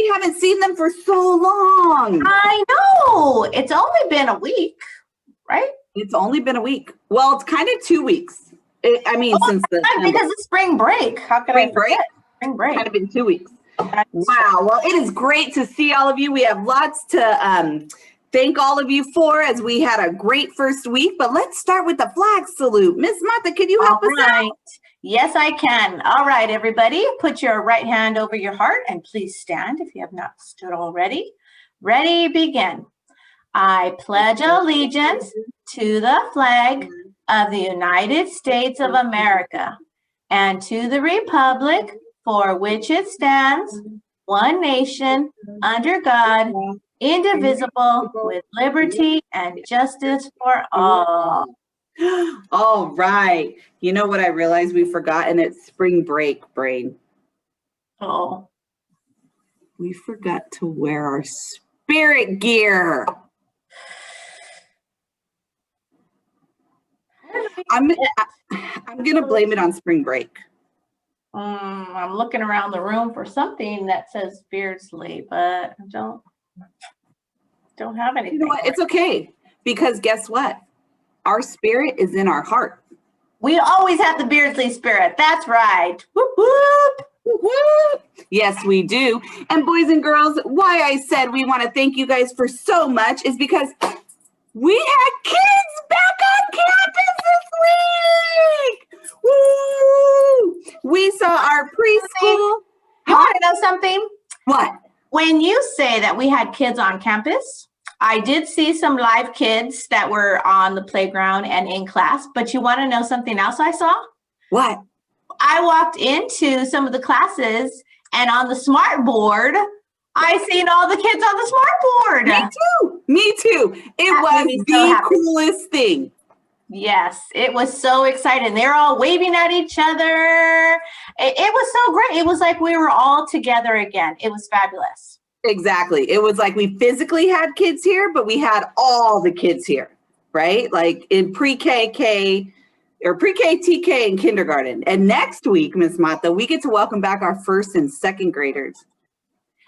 we haven't seen them for so long. I know. It's only been a week, right? It's only been a week. Well, it's kind of 2 weeks. Since the because of spring break. How could I forget? Spring break. Kind of been 2 weeks. Wow. Well, it is great to see all of you. We have lots to thank all of you for, as we had a great first week. But let's start with the flag salute. Miss Martha, can you help us out? Yes, I can. All right, everybody. Put your right hand over your heart and please stand if you have not stood already. Ready, begin. I pledge allegiance to the flag of the United States of America and to the republic for which it stands, one nation, under God, indivisible, with liberty and justice for all. All right. You know what I realized we forgot, and it's spring break, brain. Oh. We forgot to wear our spirit gear. I'm going to blame it on spring break. I'm looking around the room for something that says Beardsley, but I don't have anything. You know what? It's okay, because guess what? Our spirit is in our heart. We always have the Beardsley spirit. That's right. Whoop, whoop. Whoop, whoop. Yes, we do. And boys and girls, why I said we want to thank you guys for so much is because we had kids back on campus this week. Woo! We saw our preschool. You want to know something? What? When you say that we had kids on campus, I did see some live kids that were on the playground and in class, but you want to know something else I saw? What? I walked into some of the classes, and on the smart board, I seen all the kids on the smart board. Me too. It was the coolest thing. Yes, it was so exciting. They're all waving at each other. It was so great. It was like we were all together again. It was fabulous. Exactly. It was like we physically had kids here, but we had all the kids here, right? Like in pre-K, or pre-K, TK, and kindergarten. And next week, Miss Mata, we get to welcome back our first and second graders.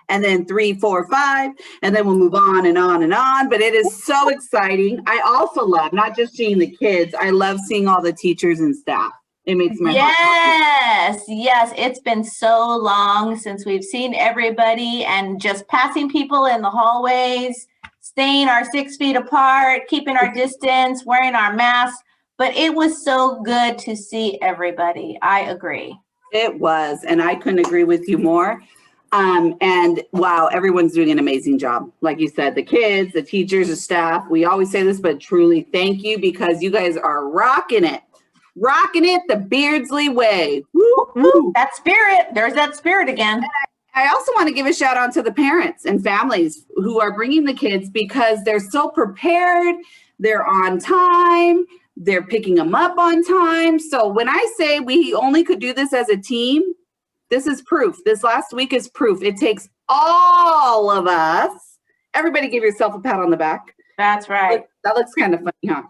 And then 3, 4, 5, and then we'll move on and on and on. But it is so exciting. I also love not just seeing the kids, I love seeing all the teachers and staff. It makes my heart happy. Yes. It's been so long since we've seen everybody, and just passing people in the hallways, staying our 6 feet apart, keeping our distance, wearing our masks. But it was so good to see everybody. I agree. It was, and I couldn't agree with you more. And wow, everyone's doing an amazing job. Like you said, the kids, the teachers, the staff, we always say this, but truly thank you, because you guys are rocking it the Beardsley way. Woo, woo. That spirit, there's that spirit again. I also want to give a shout out to the parents and families who are bringing the kids, because they're so prepared. They're on time. They're picking them up on time. So when I say we only could do this as a team, this is proof. This last week is proof. It takes all of us. Everybody give yourself a pat on the back. That's right. That looks kind of funny, huh?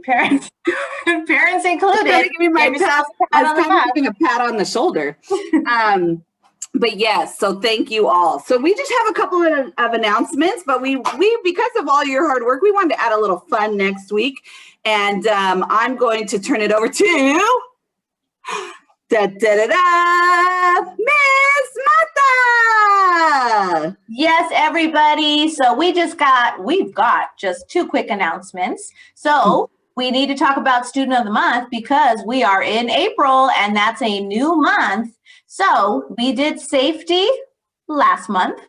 Parents included. Give me my pat. I was kind of giving a pat on the shoulder. But yes, so thank you all. So we just have a couple of announcements, but we because of all your hard work, we wanted to add a little fun next week. And I'm going to turn it over to Miss Martha. Yes, everybody. So we've got just 2 quick announcements. So we need to talk about Student of the Month, because we are in April and that's a new month. So we did safety last month.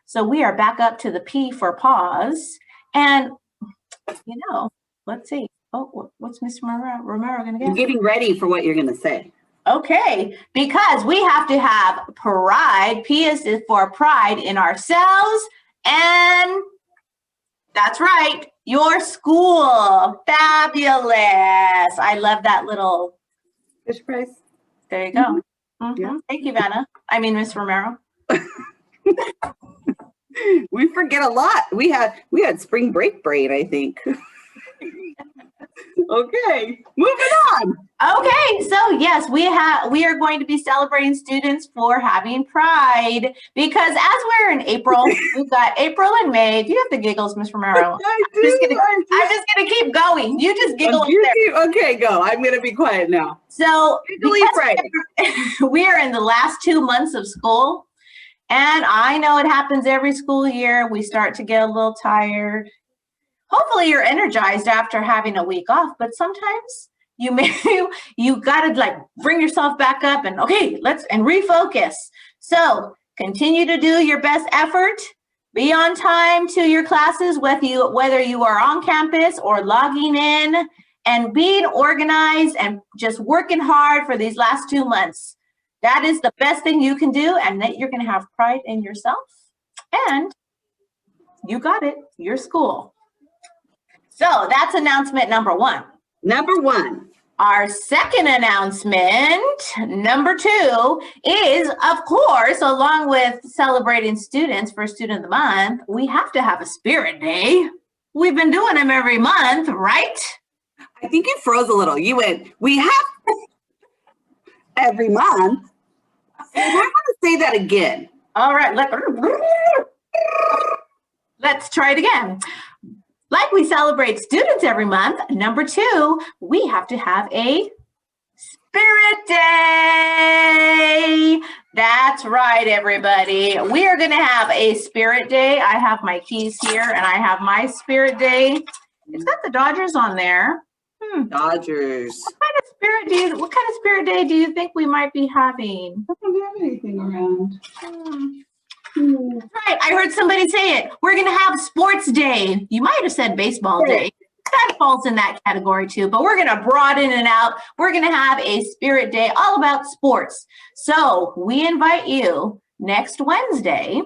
So we are back up to the P for pause. And, let's see. Oh, what's Mr. Romero going to get? I'm getting ready for what you're going to say. Okay, because we have to have pride. P is for pride in ourselves. And that's right, your school. Fabulous. I love that little Fish price. There you go. Mm-hmm. Yeah. Thank you, Vanna. I mean, Miss Romero. We forget a lot. We had spring break brain, I think. Okay, moving on. Okay, so yes, we are going to be celebrating students for having Pride because as we're in April, we've got April and May. Do you have the giggles, Miss Romero? I do. I'm just gonna keep going. You just giggle up there. Okay, go. I'm gonna be quiet now. So Giggly Friday. we are in the last 2 months of school, and I know it happens every school year. We start to get a little tired. Hopefully, you're energized after having a week off, but sometimes you gotta like bring yourself back up and and refocus. So continue to do your best effort, be on time to your classes, whether you are on campus or logging in, and being organized and just working hard for these last 2 months. That is the best thing you can do, and that you're gonna have pride in yourself, and you got it, your school. So that's announcement number 1. Number 1. Our second announcement, number 2, is, of course, along with celebrating students for Student of the Month, we have to have a Spirit Day. We've been doing them every month, right? I think you froze a little. You went, we have every month. I want to say that again. All right, let's try it again. Like we celebrate students every month, number 2, we have to have a Spirit Day. That's right, everybody. We are going to have a Spirit Day. I have my keys here, and I have my Spirit Day. It's got the Dodgers on there. Dodgers. What kind of Spirit Day do you think we might be having? I don't have anything around. Right, I heard somebody say it. We're going to have Sports Day. You might have said Baseball Day. That falls in that category too, but we're going to broaden it out. We're going to have a Spirit Day all about sports. So we invite you next Wednesday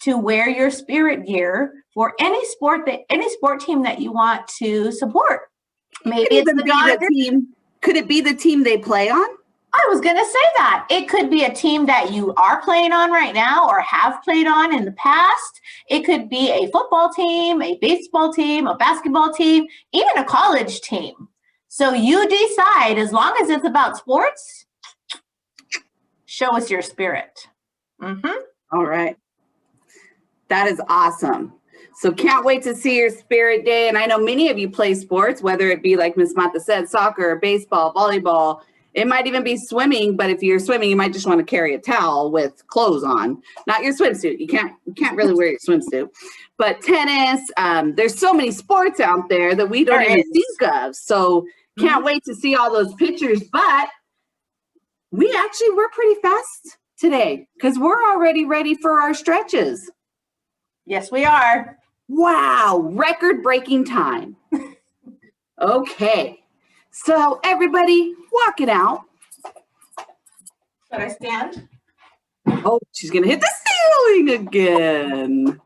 to wear your Spirit gear for any sport team that you want to support. Maybe it's the Dodgers. Could it be the team they play on? I was going to say that. It could be a team that you are playing on right now or have played on in the past. It could be a football team, a baseball team, a basketball team, even a college team. So you decide, as long as it's about sports, show us your spirit. All right. That is awesome. So can't wait to see your Spirit Day. And I know many of you play sports, whether it be like Miss Mata said, soccer, baseball, volleyball. It might even be swimming, but if you're swimming, you might just want to carry a towel with clothes on, not your swimsuit. You can't really wear your swimsuit. But tennis, there's so many sports out there that we don't even think of. So can't wait to see all those pictures. But we're pretty fast today because we're already ready for our stretches. Yes, we are. Wow, record-breaking time. Okay. So everybody, walk it out. Should I stand? Oh, she's going to hit the ceiling again.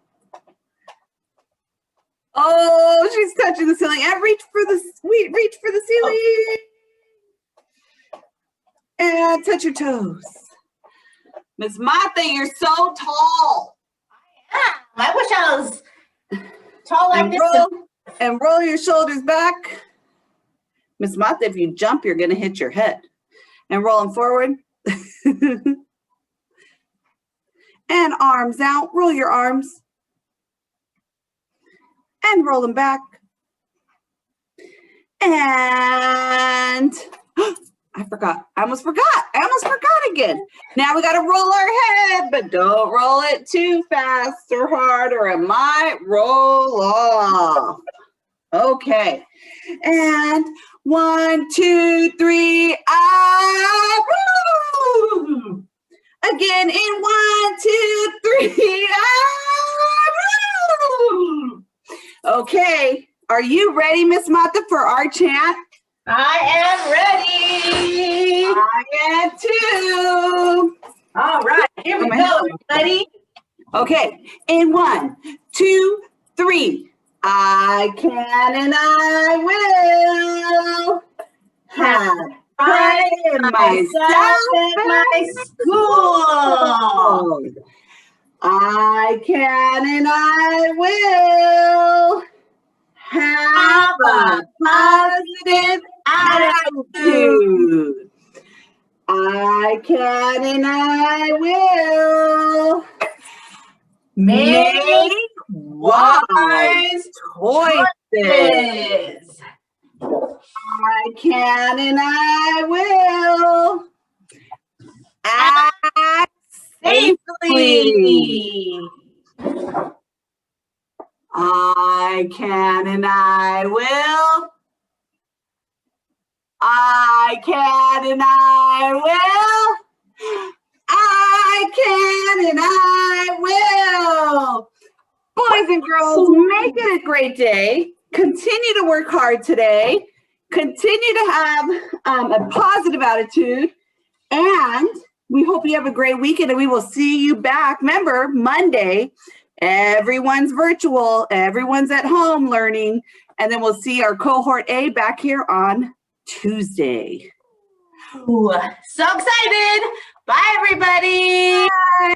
Oh, she's touching the ceiling. And reach for the ceiling. And touch your toes. Miss Martha, you're so tall. I wish I was tall like this. And roll your shoulders back. Miss Martha, if you jump, you're going to hit your head. And roll them forward. And arms out. Roll your arms. And roll them back. And I forgot. I almost forgot again. Now we got to roll our head, but don't roll it too fast or hard or it might roll off. Okay. And 1, 2, 3, again in 1, 2, 3, Okay. Are you ready, Miss Mata, for our chant? I am ready. I am too. All right, here we go, everybody. Okay, in 1, 2, 3. I can and I will have pride in myself and my school. I can and I will have a positive attitude. I can and I will make wise choices. I can and I will act safely. I can and I will. I can and I will. I can and I will. Boys and girls, make it a great day. Continue to work hard today. Continue to have a positive attitude. And we hope you have a great weekend, and we will see you back. Remember, Monday, everyone's virtual. Everyone's at home learning. And then we'll see our cohort A back here on Tuesday. Ooh, so excited. Bye, everybody. Bye.